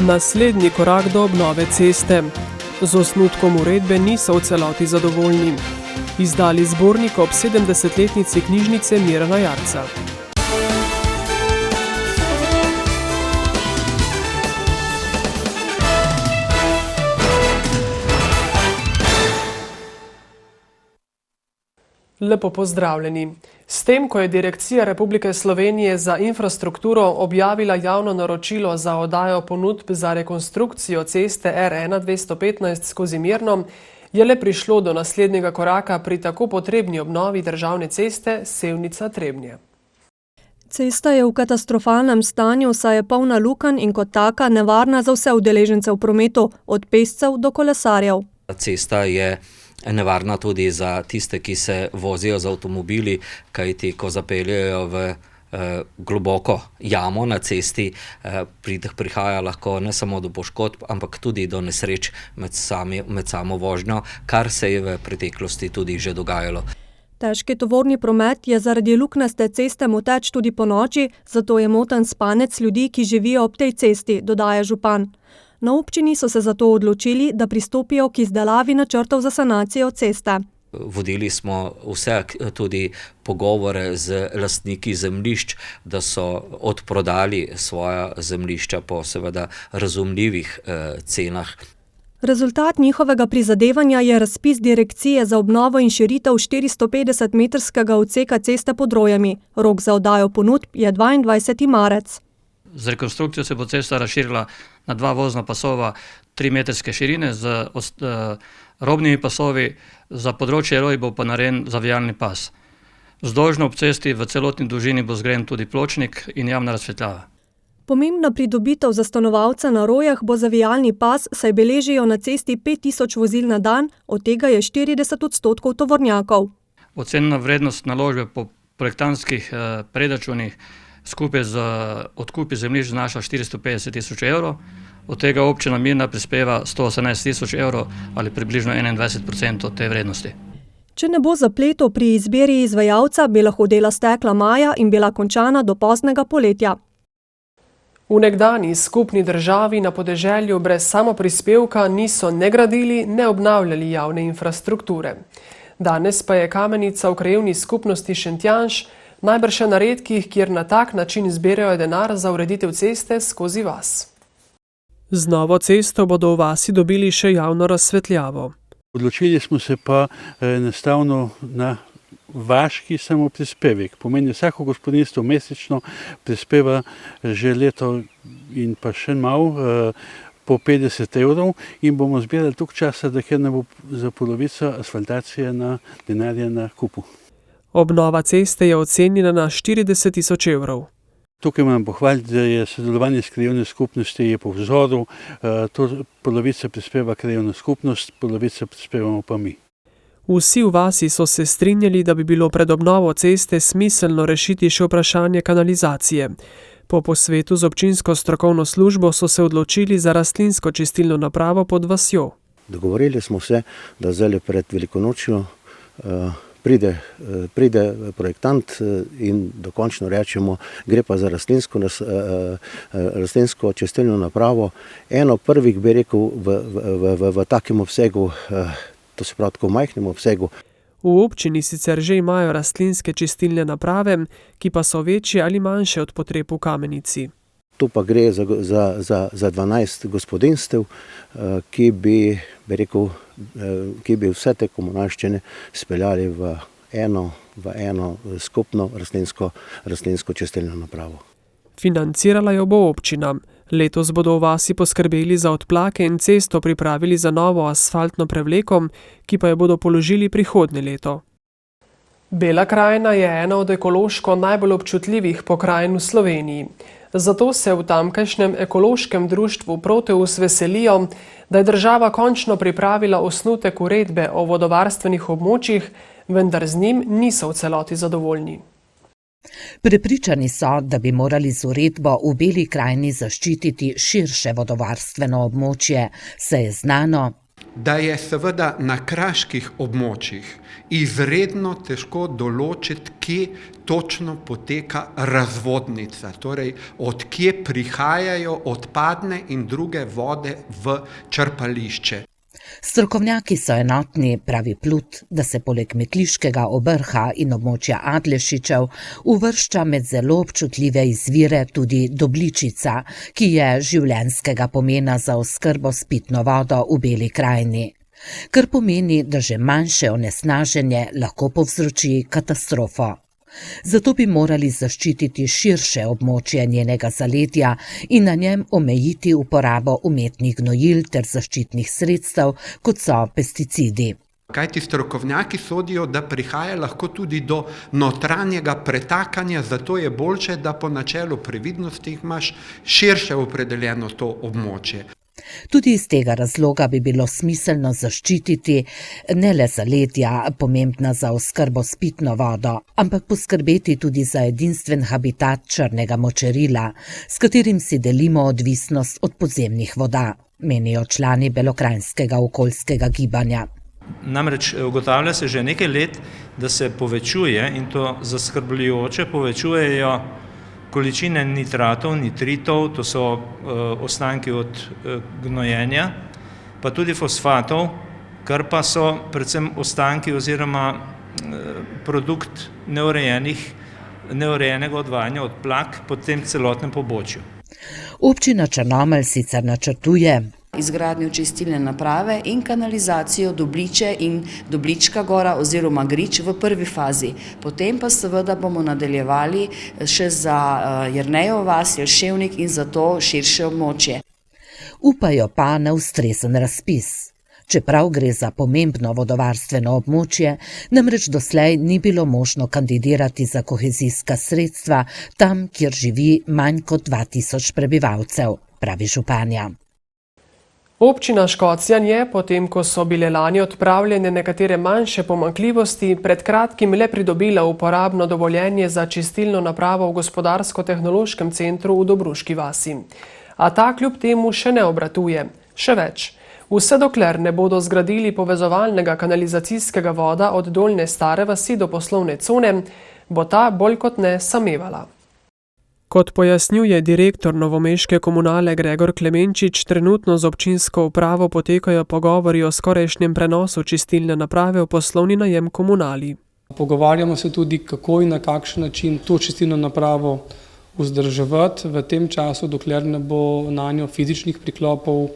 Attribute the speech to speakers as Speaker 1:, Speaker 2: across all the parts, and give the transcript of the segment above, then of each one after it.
Speaker 1: Naslednji korak do obnove ceste. Z osnutkom uredbe niso v celoti zadovoljni. Izdali zbornik ob 70-letnici knjižnice Mirana Jarca. Lepo pozdravljeni. S tem, ko je Direkcija Republike Slovenije za infrastrukturo objavila javno naročilo za oddajo ponudb za rekonstrukcijo ceste R1-215 skozi Mirno, je le prišlo do naslednjega koraka pri tako potrebni obnovi državne ceste Sevnica-Trebnje.
Speaker 2: Cesta je v katastrofalnem stanju, saj je polna lukenj in kot taka nevarna za vse udeležence v prometu, od pešcev do kolesarjev.
Speaker 3: Cesta je nevarna tudi za tiste, ki se vozijo z avtomobili, kajti ko zapeljejo v globoko jamo na cesti, prihaja lahko ne samo do poškodb, ampak tudi do nesreč med samo vožnjo, kar se je v preteklosti tudi že dogajalo.
Speaker 2: Težki tovorni promet je zaradi luknjaste ceste moteč tudi ponoči, zato je moten spanec ljudi, ki živijo ob tej cesti, dodaja župan. Na občini so se zato odločili, da pristopijo k izdelavi načrtov za sanacijo ceste.
Speaker 3: Vodili smo vse tudi pogovore z lastniki zemljišč, da so odprodali svoja zemljišča po seveda razumljivih cenah.
Speaker 2: Rezultat njihovega prizadevanja je razpis Direkcije za obnovo in širitev 450-metrskega odseka ceste pod Rojami. Rok za oddajo ponudb je 22. marec.
Speaker 4: Z rekonstrukcijo se bo cesta razširila na 2 vozna pasova 3-metrske širine z robnimi pasovi, za področje Roj bo pa narejen zavijalni pas. Vzdolžno ob cesti v celotni dolžini bo zgrajen tudi pločnik in javna razsvetljava.
Speaker 2: Pomembna pridobitev za stanovalce na Rojah bo zavijalni pas, saj beležijo na cesti 5000 vozil na dan, od tega je 40% tovornjakov.
Speaker 4: Ocenjena vrednost naložbe po projektantskih predračunih skupaj z odkupi zemljišč znaša 450 tisoč evrov, od tega občina Mirna prispeva 118 tisoč evrov ali približno 21% te vrednosti.
Speaker 2: Če ne bo zapletov pri izbiri izvajalca, bi lahko dela stekla maja in bila končana do poznega poletja.
Speaker 1: V nekdanji skupni državi na podeželju brez samoprispevka niso ne gradili, ne obnavljali javne infrastrukture. Danes pa je Kamenica v krajevni skupnosti Šentjanž najbrž še na redkih, kjer na tak način zbirajo denar za ureditev ceste skozi vas. Z novo cesto bodo v vasi dobili še javno razsvetljavo.
Speaker 5: Odločili smo se pa enostavno na vaški samoprispevek. Pomeni, vsako gospodinjstvo mesečno prispeva že leto in pa še malo po 50 evrov in bomo zbirali toliko časa, da ne bo za polovico asfaltacije denarja na kupu.
Speaker 1: Obnova ceste je ocenjena na 40 tisoč evrov.
Speaker 5: Tukaj moram pohvaliti, da je sodelovanje s krajevno skupnosti je po vzoru. To polovica prispeva krajevna skupnost, polovica prispevamo pa mi.
Speaker 1: Vsi v vasi so se strinjali, da bi bilo pred obnovo ceste smiselno rešiti še vprašanje kanalizacije. Po posvetu z občinsko strokovno službo so se odločili za rastlinsko čistilno napravo pod vasjo.
Speaker 6: Dogovorili smo se, da zdaj pred velikonočjo pride projektant in dokončno rečemo, gre pa za rastlinsko čistilno napravo. Eno prvih, bi rekel, v takem obsegu, to se pravi tako v majhnem obsegu.
Speaker 1: V občini sicer že imajo rastlinske čistilne naprave, ki pa so večje ali manjše od potreb v Kamenici.
Speaker 6: Tu pa gre za 12 gospodinjstev, ki bi vse te komunalščine speljali v eno skupno rastlinsko čistilno napravo.
Speaker 1: Financirala jo bo občina. Letos bodo v vasi poskrbeli za odplake in cesto pripravili za novo asfaltno prevleko, ki pa jo bodo položili prihodnje leto. Bela krajina je ena od ekološko najbolj občutljivih pokrajin v Sloveniji. Zato se v tamkajšnjem ekološkem društvu Proteus veselijo, da je država končno pripravila osnutek uredbe o vodovarstvenih območjih, vendar z njim niso v celoti zadovoljni.
Speaker 7: Prepričani so, da bi morali z uredbo v Beli krajini zaščititi širše vodovarstveno območje, saj je znano,
Speaker 8: Da je seveda na kraških območjih izredno težko določiti, kje točno poteka razvodnica, torej od kje prihajajo odpadne in druge vode v črpališče.
Speaker 7: Strokovnjaki so enotni, pravi Plut, da se poleg Metliškega obrha in območja Adlešičev uvršča med zelo občutljive izvire tudi Dobličica, ki je življenjskega pomena za oskrbo s pitno vodo v Beli krajini. Kar pomeni, da že manjše onesnaženje lahko povzroči katastrofo. Zato bi morali zaščititi širše območje njenega zaledja in na njem omejiti uporabo umetnih gnojil ter zaščitnih sredstev, kot so pesticidi.
Speaker 8: Kajti strokovnjaki sodijo, da prihaja lahko tudi do notranjega pretakanja, zato je boljše, da po načelu previdnosti imaš širše opredeljeno to območje.
Speaker 7: Tudi iz tega razloga bi bilo smiselno zaščititi ne le zaledja, pomembna za oskrbo s pitno vodo, ampak poskrbeti tudi za edinstven habitat črnega močerila, s katerim si delimo odvisnost od podzemnih voda, menijo člani Belokranjskega okoljskega gibanja.
Speaker 9: Namreč ugotavlja se že nekaj let, da se povečuje, in to zaskrbljujoče, povečujejo količine nitratov, nitritov, to so ostanki od gnojenja, pa tudi fosfatov, kar pa so predvsem ostanki oziroma produkt neurejenega odvajanja odplak po tem celotnem pobočju.
Speaker 7: Občina Črnomelj sicer načrtuje
Speaker 10: izgradnjo čistilne naprave in kanalizacijo Dobliče in Doblička gora oziroma Grič v prvi fazi. Potem pa seveda bomo nadaljevali še za Jernejevo vas, Jelševnik in za to širše območje.
Speaker 7: Upajo pa na ustrezen razpis. Čeprav gre za pomembno vodovarstveno območje, namreč doslej ni bilo možno kandidirati za kohezijska sredstva tam, kjer živi manj kot 2000 prebivalcev, pravi županja.
Speaker 1: Občina Škocjan je, potem ko so bile lani odpravljene nekatere manjše pomanjkljivosti, pred kratkim le pridobila uporabno dovoljenje za čistilno napravo v Gospodarsko-tehnološkem centru v Dobruški vasi. A ta kljub temu še ne obratuje. Še več. Vse dokler ne bodo zgradili povezovalnega kanalizacijskega voda od Dolnje Stare vasi do poslovne cone, bo ta bolj kot ne samevala. Kot pojasnjuje direktor novomeške komunale Gregor Klemenčič, trenutno z občinsko upravo potekajo pogovori o skorajšnjem prenosu čistilne naprave v poslovni najem komunali.
Speaker 11: Pogovarjamo se tudi, kako in na kakšen način to čistilno napravo vzdrževati v tem času, dokler ne bo na njo fizičnih priklopov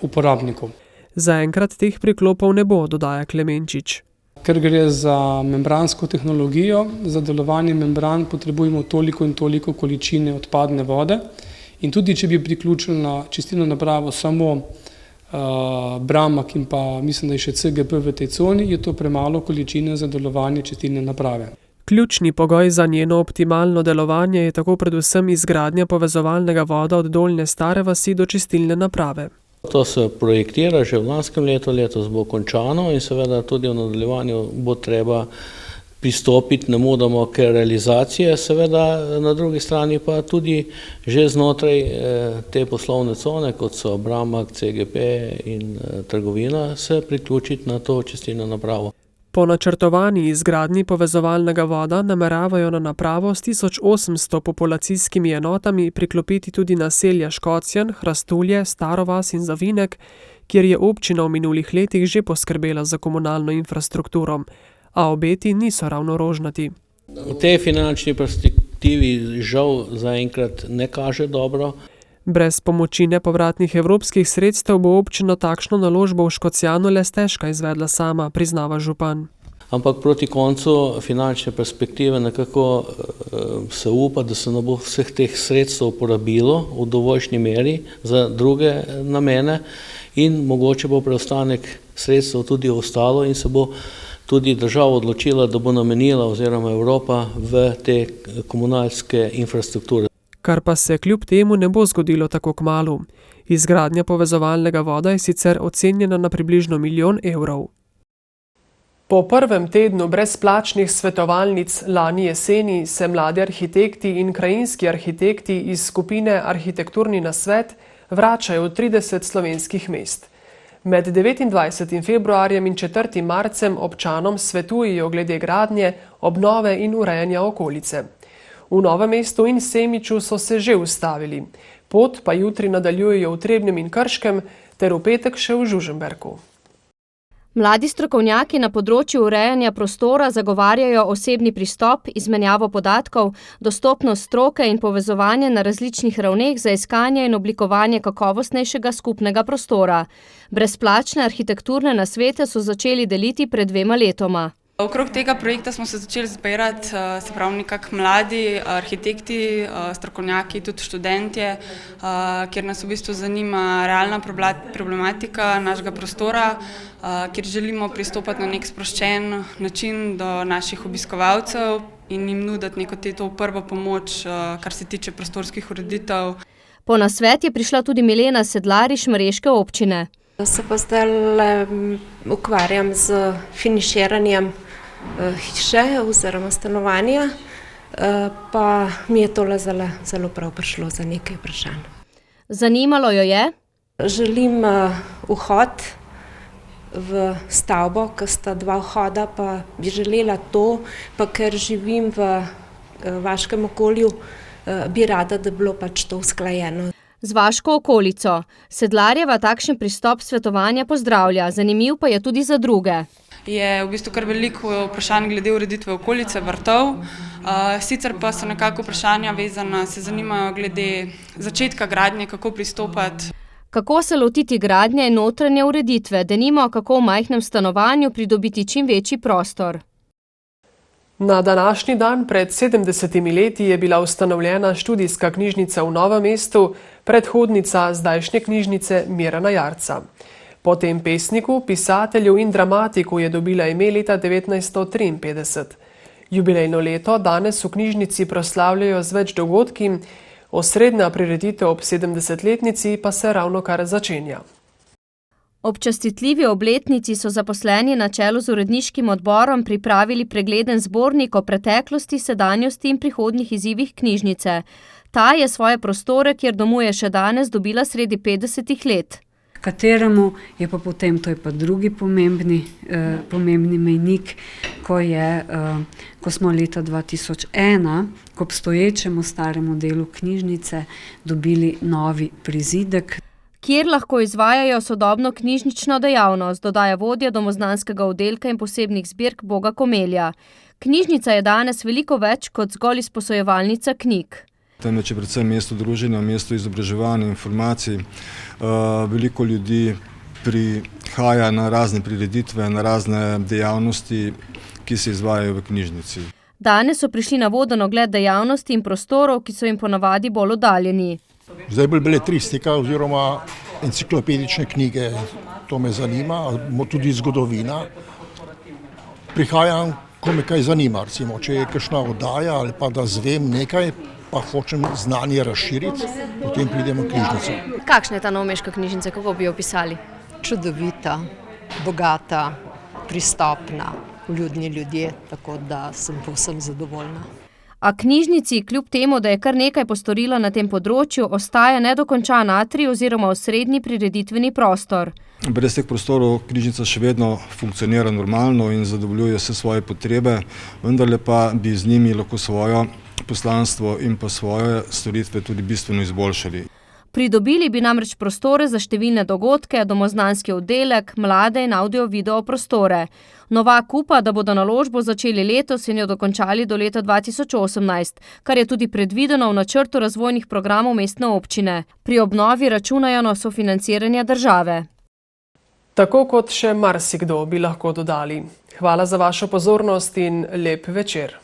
Speaker 11: uporabnikov.
Speaker 1: Zaenkrat teh priklopov ne bo, dodaja Klemenčič.
Speaker 11: Ker gre za membransko tehnologijo, za delovanje membran potrebujemo toliko in toliko količine odpadne vode in tudi, če bi priključili na čistilno napravo samo Bramag in pa mislim, da je še CGP v tej coni, je to premalo količine za delovanje čistilne naprave.
Speaker 1: Ključni pogoj za njeno optimalno delovanje je tako predvsem izgradnja povezovalnega voda od Dolnje Stare vasi do čistilne naprave.
Speaker 12: To se projektira že v lanskem letu, letos bo končano in seveda tudi v nadaljevanju bo treba pristopiti nemudoma k realizaciji, seveda na drugi strani pa tudi že znotraj te poslovne cone, kot so Bramag, CGP in trgovina, se priključiti na to čistilno napravo.
Speaker 1: Po načrtovani izgradnji povezovalnega voda nameravajo na napravo s 1800 populacijskimi enotami priklopiti tudi naselja Škocjan, Hrastulje, Starovas in Zavinek, kjer je občina v minulih letih že poskrbela za komunalno infrastrukturo, a obeti niso ravno rožnati.
Speaker 12: V tej finančni perspektivi žal zaenkrat ne kaže dobro.
Speaker 1: Brez pomoči nepovratnih evropskih sredstev bo občina takšno naložbo v Škocjanu le stežka izvedla sama, priznava župan.
Speaker 12: Ampak proti koncu finančne perspektive nekako se upa, da se ne bo vseh teh sredstev uporabilo v dovoljšnji meri za druge namene in mogoče bo preostanek sredstev tudi ostalo in se bo tudi država odločila, da bo namenila oziroma Evropa v te komunalske infrastrukture.
Speaker 1: Kar pa se kljub temu ne bo zgodilo tako kmalu. Izgradnja povezovalnega voda je sicer ocenjena na približno 1 milijon evrov. Po prvem tednu brezplačnih svetovalnic lani jeseni se mladi arhitekti in krajinski arhitekti iz skupine Arhitekturni nasvet vračajo v 30 slovenskih mest. Med 29. februarjem in 4. marcem občanom svetujejo glede gradnje, obnove in urejanja okolice. V Novem mestu in Semiču so se že ustavili. Pot pa jutri nadaljujejo v Trebnjem in Krškem ter v petek še v Žužemberku.
Speaker 13: Mladi strokovnjaki na področju urejanja prostora zagovarjajo osebni pristop, izmenjavo podatkov, dostopnost stroke in povezovanje na različnih ravneh za iskanje in oblikovanje kakovostnejšega skupnega prostora. Brezplačne arhitekturne nasvete so začeli deliti pred 2 letoma.
Speaker 14: Okrog tega projekta smo se začeli zbirati, se pravi nekako mladi arhitekti, strokovnjaki, tudi študentje, kjer nas v bistvu zanima realna problematika našega prostora, kjer želimo pristopati na nek sproščen način do naših obiskovalcev in jim nuditi neko to prvo pomoč, kar se tiče prostorskih ureditev.
Speaker 13: Po nasvet je prišla tudi Milena Sedlar iz Šmarješke občine.
Speaker 15: Se pa zdaj ukvarjam z finiširanjem hiše oziroma stanovanja, pa mi je tole zelo prav prišlo za nekaj vprašanj.
Speaker 13: Zanimalo jo je?
Speaker 15: Želim vhod v stavbo, ker sta 2 vhoda, pa bi želela to, pa ker živim v vaškem okolju, bi rada, da bi bilo pač to usklajeno.
Speaker 13: Z vaško okolico. Sedlarjeva takšen pristop svetovanja pozdravlja, zanimiv pa je tudi za druge.
Speaker 14: Je v bistvu kar veliko vprašanj glede ureditve okolice, vrtov, sicer pa so nekako vprašanja vezana, se zanimajo glede začetka gradnje, kako pristopati.
Speaker 13: Kako se lotiti gradnje in notranje ureditve, denimo kako v majhnem stanovanju pridobiti čim večji prostor.
Speaker 1: Na današnji dan pred 70 leti je bila ustanovljena študijska knjižnica v Novem mestu, predhodnica zdajšnje knjižnice Mirana Jarca. Po tem pesniku, pisatelju in dramatiku je dobila ime leta 1953. Jubilejno leto danes v knjižnici proslavljajo z več dogodki, osrednja prireditev ob 70-letnici pa se ravnokar začenja.
Speaker 13: Ob častitljivi obletnici so zaposleni na čelu z uredniškim odborom pripravili pregleden zbornik o preteklosti, sedanjosti in prihodnjih izzivih knjižnice. Ta je svoje prostore, kjer domuje še danes, dobila sredi 50 let.
Speaker 16: Kateremu je pa potem, to je pa drugi pomembni mejnik, ko smo leta 2001 k obstoječemu staremu delu knjižnice dobili novi prizidek.
Speaker 13: Kjer lahko izvajajo sodobno knjižnično dejavnost, dodaja vodja domoznanskega oddelka in posebnih zbirk Boga Komelja. Knjižnica je danes veliko več kot zgolj izposojevalnica knjig.
Speaker 17: Temveč je predvsem mesto druženja, mesto izobraževanja, informacij. Veliko ljudi prihaja na razne prireditve, na razne dejavnosti, ki se izvajajo v knjižnici.
Speaker 13: Danes so prišli na voden ogled dejavnosti in prostorov, ki so jim ponavadi bolj oddaljeni.
Speaker 18: Zdaj bolj beletristika oziroma enciklopedične knjige, to me zanima, tudi zgodovina. Prihajam, ko me kaj zanima, recimo, če je kakšna oddaja ali pa da zvem nekaj, pa hočem znanje razširiti, potem pridem v knjižnico.
Speaker 13: Kakšna je ta novomeška knjižnica, kako bi jo opisali?
Speaker 19: Čudovita, bogata, pristopna, vljudni ljudje, tako da sem povsem zadovoljna.
Speaker 13: A knjižnici, kljub temu, da je kar nekaj postorila na tem področju, ostaja nedokončan atrij oziroma osrednji prireditveni prostor.
Speaker 17: Brez teh prostorov knjižnica še vedno funkcionira normalno in zadovoljuje vse svoje potrebe, vendarle pa bi z njimi lahko svojo poslanstvo in pa svoje storitve tudi bistveno izboljšali.
Speaker 13: Pridobili bi namreč prostore za številne dogodke, domoznanski oddelek, mlade in audio-video prostore. Novak upa, da bodo naložbo začeli letos in jo dokončali do leta 2018, kar je tudi predvideno v načrtu razvojnih programov mestne občine. Pri obnovi računajo na sofinanciranje države.
Speaker 1: Tako kot še marsikdo bi lahko dodali. Hvala za vašo pozornost in lep večer.